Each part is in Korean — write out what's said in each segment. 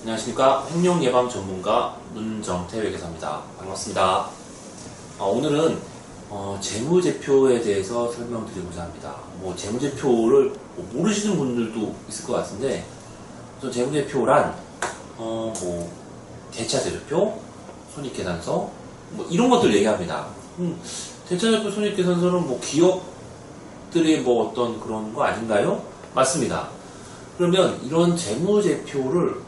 안녕하십니까. 횡령 예방 전문가 문정태 회계사입니다. 반갑습니다. 오늘은 재무제표에 대해서 설명드리고자 합니다. 재무제표를 모르시는 분들도 있을 것 같은데, 우선 재무제표란 대차대조표, 손익계산서 이런 것들 얘기합니다. 대차대조표, 손익계산서는 기업들의 어떤 그런 거 아닌가요? 맞습니다. 그러면 이런 재무제표를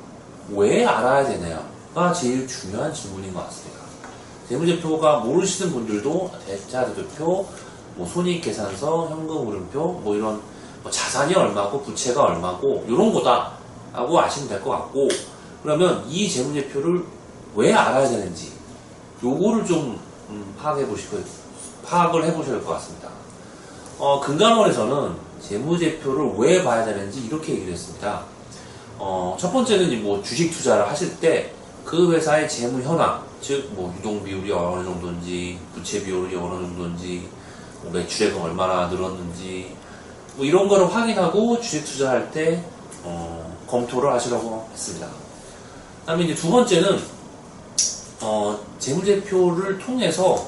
왜 알아야 되냐가 제일 중요한 질문인 것 같습니다. 재무제표가 모르시는 분들도 대차대조표, 손익계산서, 현금흐름표, 이런 자산이 얼마고 부채가 얼마고 이런 거다 라고 아시면 될 것 같고, 그러면 이 재무제표를 왜 알아야 되는지 요거를 좀 파악을 해보셔야 될 것 같습니다. 금감원에서는 재무제표를 왜 봐야 되는지 이렇게 얘기를 했습니다. 첫 번째는 주식 투자를 하실 때 그 회사의 재무 현황, 즉 유동 비율이 어느 정도인지, 부채 비율이 어느 정도인지, 매출액은 얼마나 늘었는지 이런 거를 확인하고 주식 투자할 때 검토를 하시라고 했습니다. 그다음에 이제 두 번째는 재무제표를 통해서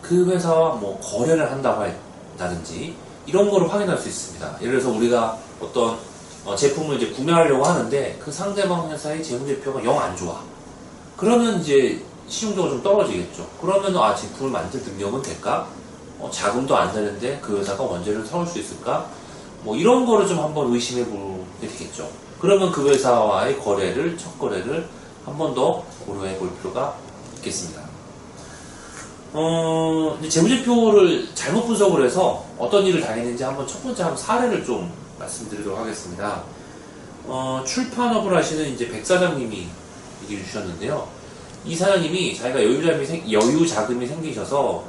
그 회사와 거래를 한다고 한다든지 이런 거를 확인할 수 있습니다. 예를 들어서 우리가 어떤 제품을 이제 구매하려고 하는데 그 상대방 회사의 재무제표가 영 안 좋아. 그러면 이제 실용도가 좀 떨어지겠죠. 그러면 제품을 만들 능력은 될까? 자금도 안 되는데 그 회사가 원재료를 사올 수 있을까? 이런 거를 좀 한번 의심해 보게 되겠죠. 그러면 그 회사와의 첫 거래를 한 번 더 고려해 볼 필요가 있겠습니다. 재무제표를 잘못 분석을 해서 어떤 일을 당했는지 첫 번째 사례를 좀 말씀드리도록 하겠습니다. 출판업을 하시는 이제 백 사장님이 얘기를 주셨는데요. 이 사장님이 자기가 여유 자금이 생기셔서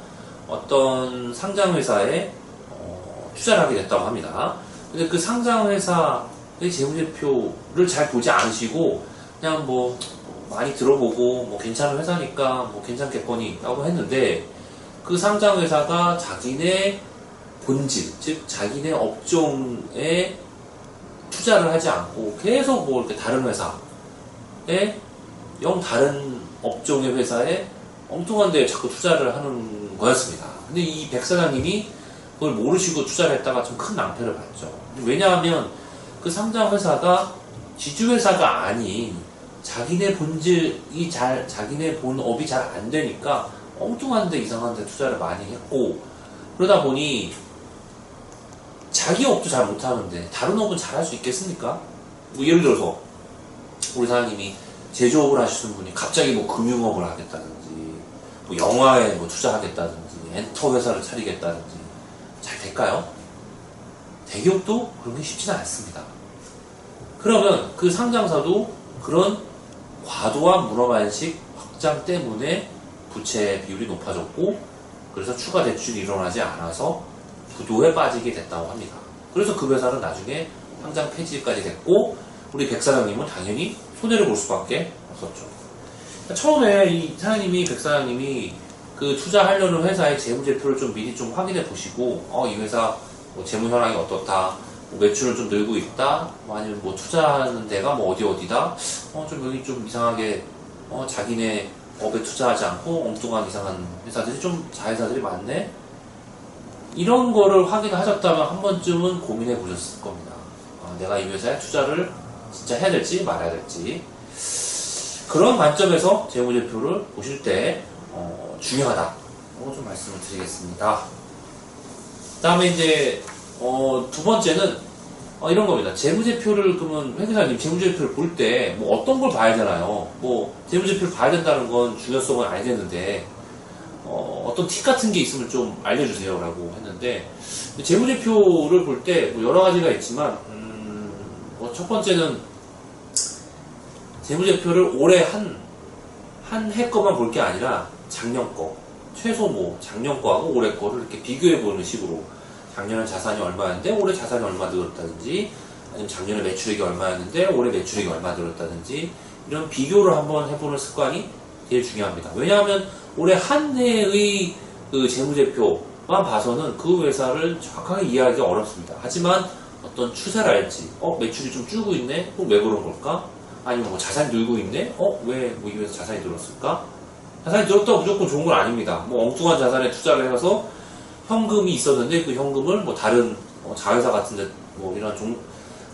어떤 상장회사에 투자를 하게 됐다고 합니다. 근데 그 상장회사의 재무제표를 잘 보지 않으시고 그냥 많이 들어보고 괜찮은 회사니까 괜찮겠거니 라고 했는데, 그 상장회사가 자기네 본질, 즉 자기네 업종에 투자를 하지 않고 계속 이렇게 다른 회사에 다른 업종의 회사에 엉뚱한 데에 자꾸 투자를 하는 거였습니다. 근데 이 백 사장님이 그걸 모르시고 투자를 했다가 좀 큰 낭패를 봤죠. 왜냐하면 그 상장회사가 지주회사가 아닌 자기네 본질이 자기네 본업이 잘 안 되니까 엉뚱한 데 이상한 데 투자를 많이 했고, 그러다 보니 자기 업도 잘 못하는데 다른 업은 잘 할 수 있겠습니까? 예를 들어서 우리 사장님이 제조업을 하시는 분이 갑자기 금융업을 하겠다든지, 영화에 투자하겠다든지, 엔터 회사를 차리겠다든지 잘 될까요? 대기업도 그런 게 쉽지는 않습니다. 그러면 그 상장사도 그런 과도한 문어발식 확장 때문에 부채 비율이 높아졌고, 그래서 추가 대출이 일어나지 않아서 부도에 빠지게 됐다고 합니다. 그래서 그 회사는 나중에 상장 폐지까지 됐고, 우리 백 사장님은 당연히 손해를 볼 수밖에 없었죠. 처음에 이 사장님이, 백 사장님이 그 투자하려는 회사의 재무제표를 좀 미리 좀 확인해 보시고, 이 회사 재무 현황이 어떻다, 매출을 좀 늘고 있다, 아니면 투자하는 데가 어디다, 좀 여기 좀 이상하게, 자기네 업에 투자하지 않고 엉뚱한 이상한 회사들이 자회사들이 많네? 이런 거를 확인하셨다면 한 번쯤은 고민해 보셨을 겁니다. 내가 이 회사에 투자를 진짜 해야 될지 말아야 될지. 그런 관점에서 재무제표를 보실 때, 중요하다고 좀 말씀을 드리겠습니다. 그 다음에 이제, 두 번째는, 이런 겁니다. 재무제표를, 그러면 회계사님 재무제표를 볼 때, 어떤 걸 봐야 되나요? 재무제표를 봐야 된다는 건 중요성은 알겠는데, 어떤 팁 같은 게 있으면 좀 알려주세요 라고 했는데, 재무제표를 볼 때 여러 가지가 있지만, 첫 번째는 재무제표를 올해 한 해 거만 볼 게 아니라 작년 거, 최소 작년 거하고 올해 거를 이렇게 비교해 보는 식으로, 작년에 자산이 얼마였는데 올해 자산이 얼마 늘었다든지, 아니면 작년에 매출액이 얼마였는데 올해 매출액이 얼마 늘었다든지, 이런 비교를 한번 해보는 습관이 제일 중요합니다. 왜냐하면 올해 한 해의 그 재무제표만 봐서는 그 회사를 정확하게 이해하기 어렵습니다. 하지만 어떤 추세랄지, 매출이 좀 줄고 있네? 왜 그런 걸까? 아니면 뭐 자산이 늘고 있네? 왜 뭐 이 회사 자산이 늘었을까? 자산이 늘었다고 무조건 좋은 건 아닙니다. 뭐 엉뚱한 자산에 투자를 해서 현금이 있었는데 그 현금을 뭐 다른 자회사 같은데 뭐 이런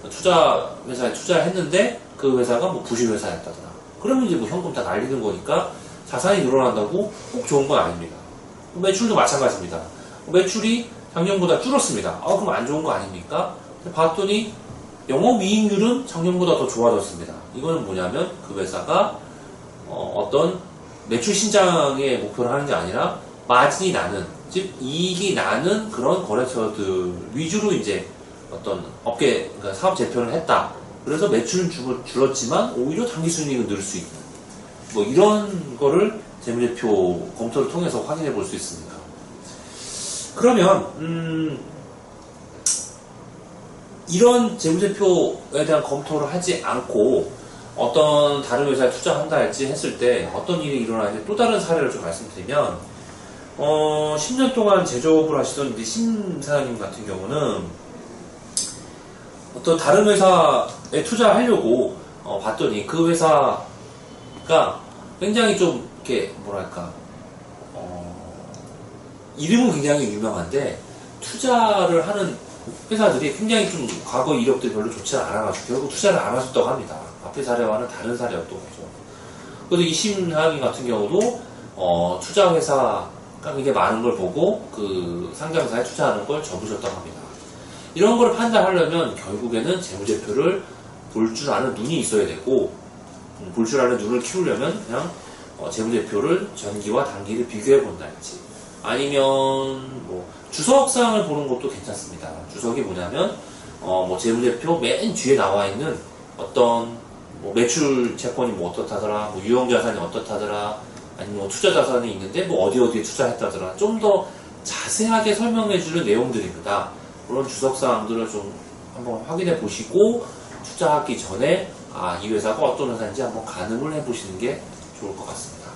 투자 회사에 투자했는데 그 회사가 뭐 부실 회사였다더라. 그러면 이제 뭐 현금 다 날리는 거니까 자산이 늘어난다고 꼭 좋은 건 아닙니다. 매출도 마찬가지입니다. 매출이 작년보다 줄었습니다. 그럼 안 좋은 거 아닙니까? 봤더니 영업이익률은 작년보다 더 좋아졌습니다. 이거는 뭐냐면 그 회사가 어떤 매출 신장의 목표를 하는 게 아니라 마진이 나는, 즉 이익이 나는 그런 거래처들 위주로 이제 어떤 업계, 그러니까 사업 재편을 했다. 그래서 매출은 줄었지만 오히려 당기순이익은 늘 수 있는 뭐 이런 거를 재무제표 검토를 통해서 확인해 볼 수 있습니다. 그러면 이런 재무제표에 대한 검토를 하지 않고 어떤 다른 회사에 투자한다 할지 했을 때 어떤 일이 일어나는지 또 다른 사례를 좀 말씀드리면 10년 동안 제조업을 하시던 이제 심 사장님 같은 경우는 어떤 다른 회사에 투자하려고 봤더니 그 회사가 굉장히 좀 이렇게 뭐랄까 이름은 굉장히 유명한데 투자를 하는 회사들이 굉장히 좀 과거 이력들이 별로 좋지 않아가지고 결국 투자를 안 하셨다고 합니다. 앞의 사례와는 다른 사례였던 거죠. 그래서 이 심 사장님 같은 경우도 투자 회사가 굉장히 많은 걸 보고 그 상장사에 투자하는 걸 접으셨다고 합니다. 이런 걸 판단하려면 결국에는 재무제표를 볼 줄 아는 눈이 있어야 되고 볼 줄 아는 눈을 키우려면 그냥 재무제표를 전기와 단기를 비교해 본다든지 아니면 뭐 주석상을 보는 것도 괜찮습니다. 주석이 뭐냐면 뭐 재무제표 맨 뒤에 나와 있는 어떤 뭐 매출 채권이 뭐 어떻다더라, 뭐 유형자산이 어떻다더라, 아니면 뭐 투자자산이 있는데 뭐 어디에 투자했다더라, 좀 더 자세하게 설명해주는 내용들입니다. 그런 주석사항들을 좀 한번 확인해 보시고 투자하기 전에 이 회사가 어떤 회사인지 한번 가늠을 해보시는 게 좋을 것 같습니다.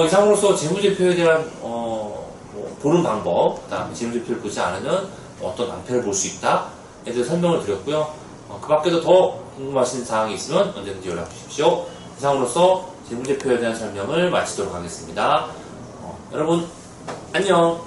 이상으로서 재무제표에 대한 뭐 보는 방법, 그 다음에 재무제표를 보지 않으면 어떤 낭패를 볼 수 있다에 대해서 설명을 드렸고요. 그 밖에도 더 궁금하신 사항이 있으면 언제든지 연락 주십시오. 이상으로서 재무제표에 대한 설명을 마치도록 하겠습니다. 여러분 안녕.